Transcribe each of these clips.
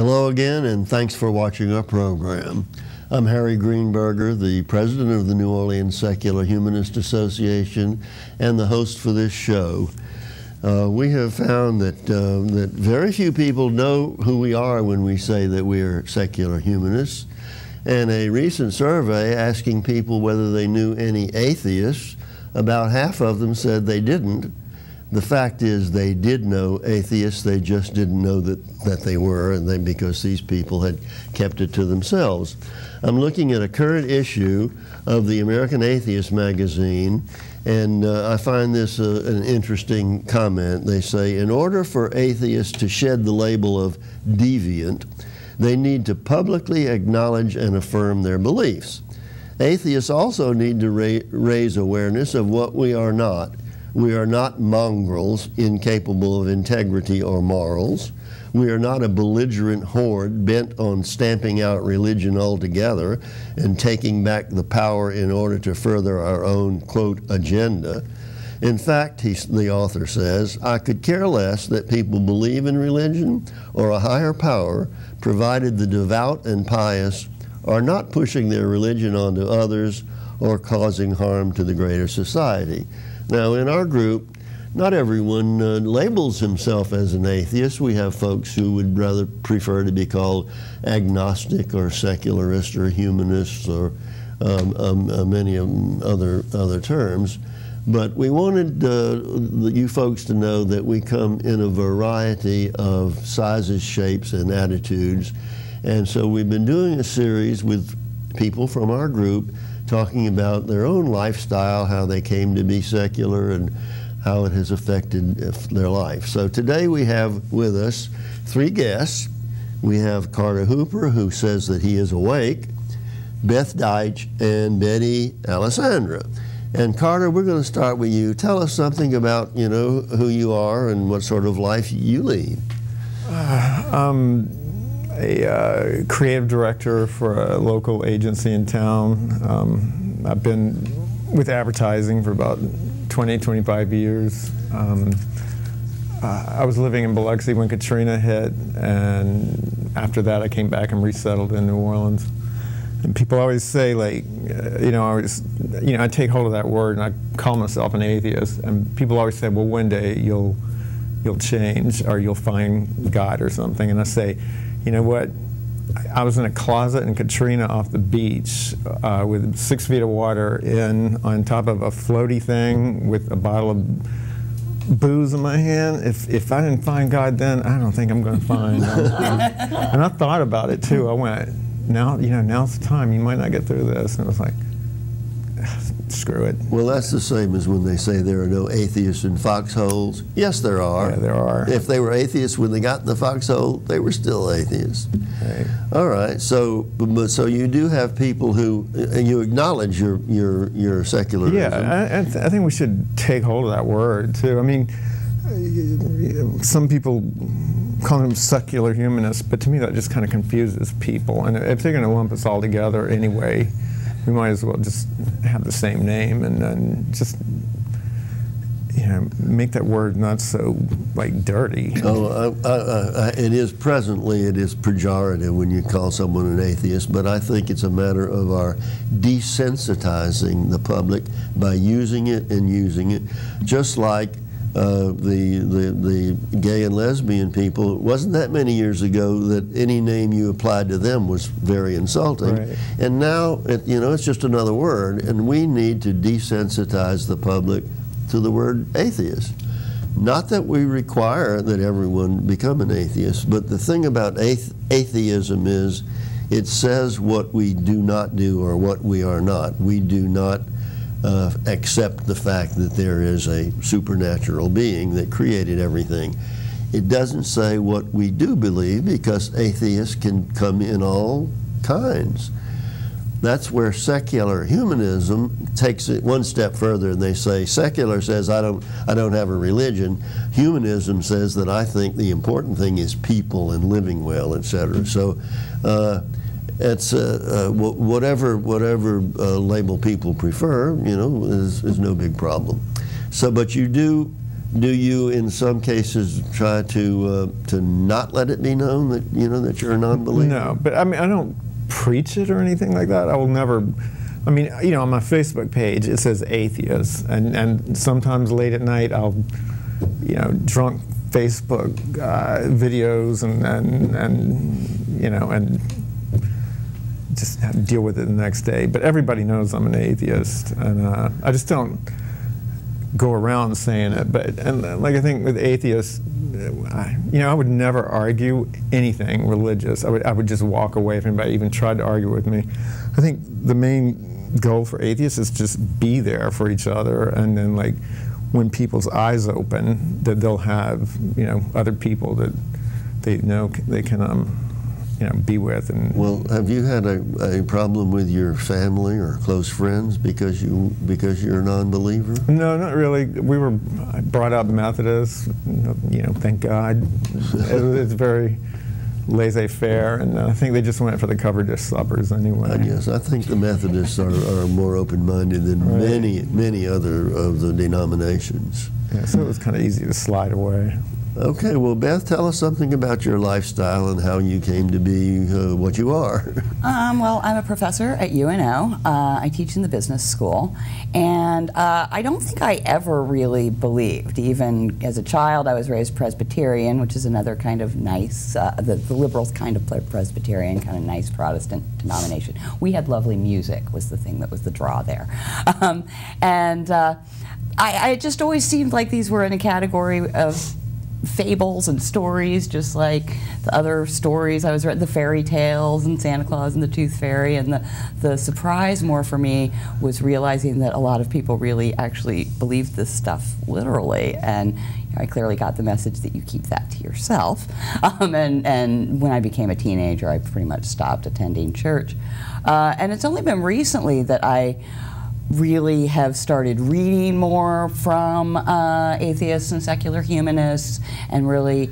Hello again, and thanks for watching our program. I'm Harry Greenberger, the president of the New Orleans Secular Humanist Association and the host for this show. We have found that very few people know who we are when we say that we are secular humanists. And a recent survey asking people whether they knew any atheists, about half of them said they didn't. The fact is they did know atheists, they just didn't know that they were, and because these people had kept it to themselves. I'm looking at a current issue of the American Atheist magazine, and I find this an interesting comment. They say, in order for atheists to shed the label of deviant, they need to publicly acknowledge and affirm their beliefs. Atheists also need to raise awareness of what we are not. We are not mongrels incapable of integrity or morals. We are not a belligerent horde bent on stamping out religion altogether and taking back the power in order to further our own, quote, agenda. In fact, the author says, I could care less that people believe in religion or a higher power, provided the devout and pious are not pushing their religion onto others or causing harm to the greater society. Now, in our group, not everyone labels himself as an atheist. We have folks who would rather prefer to be called agnostic or secularist or humanists or many other terms. But we wanted you folks to know that we come in a variety of sizes, shapes, and attitudes. And so we've been doing a series with people from our group talking about their own lifestyle, how they came to be secular, and how it has affected their life. So today we have with us three guests. We have Carter Hooper, who says that he is awake, Beth Deitch, and Betty Alessandra. And Carter, we're going to start with you. Tell us something about, you know, who you are and what sort of life you lead. A creative director for a local agency in town. I've been with advertising for about 20, 25 years. I was living in Biloxi when Katrina hit, and after that I came back and resettled in New Orleans. And people always say, like, I take hold of that word and I call myself an atheist, and people always say, well, one day you'll change or you'll find God or something. And I say, you know what? I was in a closet in Katrina off the beach with 6 feet of water on top of a floaty thing with a bottle of booze in my hand. If I didn't find God then, I don't think I'm going to find him. And I thought about it too. I went, now's the time. You might not get through this. And it was like, screw it. Well, that's the same as when they say there are no atheists in foxholes. Yes, there are. Yeah, there are. If they were atheists when they got in the foxhole, they were still atheists. Right. All right. So you do have people who you acknowledge your secularism. Yeah, I think we should take hold of that word too. I mean, some people call them secular humanists, but to me that just kind of confuses people. And if they're going to lump us all together anyway, we might as well just have the same name and then just, make that word not so, like, dirty. Oh, it is pejorative when you call someone an atheist, but I think it's a matter of our desensitizing the public by using it, just like the gay and lesbian people. It wasn't that many years ago that any name you applied to them was very insulting. Right. And now, it's just another word, and we need to desensitize the public to the word atheist. Not that we require that everyone become an atheist, but the thing about atheism is it says what we do not do or what we are not. We do not accept the fact that there is a supernatural being that created everything. It doesn't say what we do believe, because atheists can come in all kinds. That's where secular humanism takes it one step further, and they say, secular says I don't have a religion. Humanism says that I think the important thing is people and living well, etc. So it's whatever label people prefer, is no big problem. So, but you do Do you, in some cases, try to not let it be known that that you're a non-believer? No, but I mean, I don't preach it or anything like that. I will never. I mean, on my Facebook page it says atheist, and sometimes late at night I'll, drunk Facebook videos and just have to deal with it the next day. But everybody knows I'm an atheist, and I just don't go around saying it. And like I think with atheists, I would never argue anything religious. I would just walk away if anybody even tried to argue with me. I think the main goal for atheists is just be there for each other, and then like when people's eyes open, that they'll have other people that they know they can be with. And well, have you had a problem with your family or close friends because you're a non-believer? No, not really. We were brought up Methodist. Thank God. It's very laissez-faire, and I think they just went for the covered dish suppers anyway. Yes, I think the Methodists are more open-minded than many other of the denominations. Yeah, so it was kind of easy to slide away. Okay, well, Beth, tell us something about your lifestyle and how you came to be what you are. Well, I'm a professor at UNO. I teach in the business school, and I don't think I ever really believed. Even as a child, I was raised Presbyterian, which is another kind of nice, the liberals kind of Presbyterian, kind of nice Protestant denomination. We had lovely music, was the thing that was the draw there. I just always seemed like these were in a category of fables and stories, just like the other stories I was read, the fairy tales and Santa Claus and the Tooth Fairy. And the surprise more for me was realizing that a lot of people really actually believed this stuff literally. And I clearly got the message that you keep that to yourself. And when I became a teenager, I pretty much stopped attending church. And it's only been recently that I really have started reading more from atheists and secular humanists, and really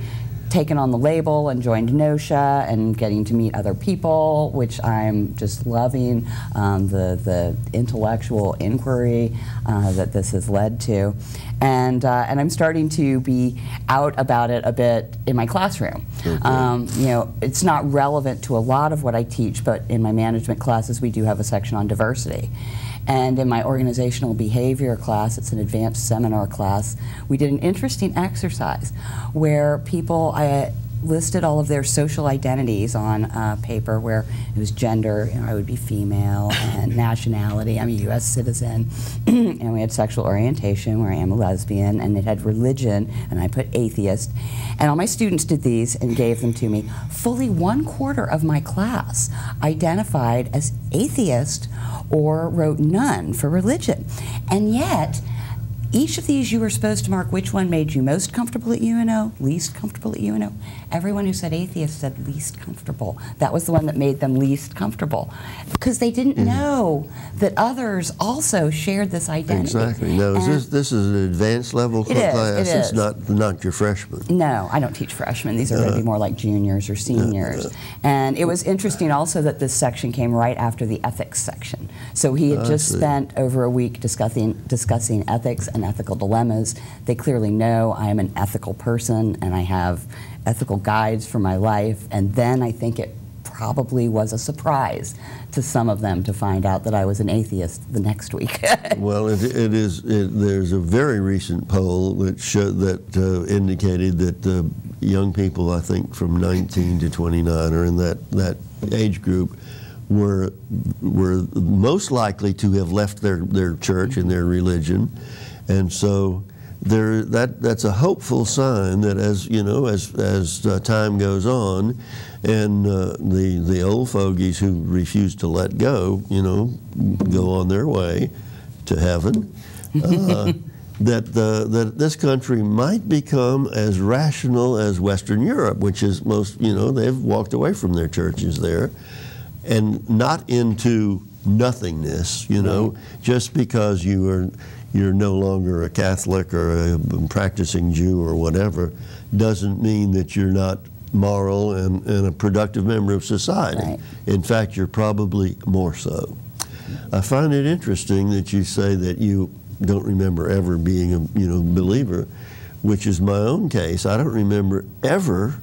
taken on the label and joined NOSHA and getting to meet other people, which I'm just loving, the intellectual inquiry that this has led to. And I'm starting to be out about it a bit in my classroom. Okay. It's not relevant to a lot of what I teach, but in my management classes we do have a section on diversity. And in my organizational behavior class, it's an advanced seminar class, we did an interesting exercise where people, I listed all of their social identities on paper, where it was gender, I would be female, and nationality, I'm a US citizen, and we had sexual orientation, where I am a lesbian, and it had religion, and I put atheist. And all my students did these and gave them to me. Fully 1/4 of my class identified as atheist or wrote none for religion. And yet, each of these you were supposed to mark which one made you most comfortable at UNO, least comfortable at UNO. Everyone who said atheist said least comfortable. That was the one that made them least comfortable, because they didn't know that others also shared this identity. Exactly. Now, this is an advanced level class? It's not your freshmen? No, I don't teach freshmen. These are going to be more like juniors or seniors. And it was interesting also that this section came right after the ethics section. So he had just spent over a week discussing ethics and ethical dilemmas. They clearly know I am an ethical person, and I have ethical guides for my life. And then I think it probably was a surprise to some of them to find out that I was an atheist the next week. Well, there's a very recent poll that indicated that young people, I think from 19 to 29, or in that age group, were most likely to have left their church and their religion. And so that's a hopeful sign that as time goes on, and the old fogies who refuse to let go, go on their way to heaven, that this country might become as rational as Western Europe, which is they've walked away from their churches there, and not into nothingness, just because you're no longer a Catholic or a practicing Jew or whatever, doesn't mean that you're not moral and a productive member of society. Right. In fact, you're probably more so. I find it interesting that you say that you don't remember ever being a believer. which is my own case. I don't remember ever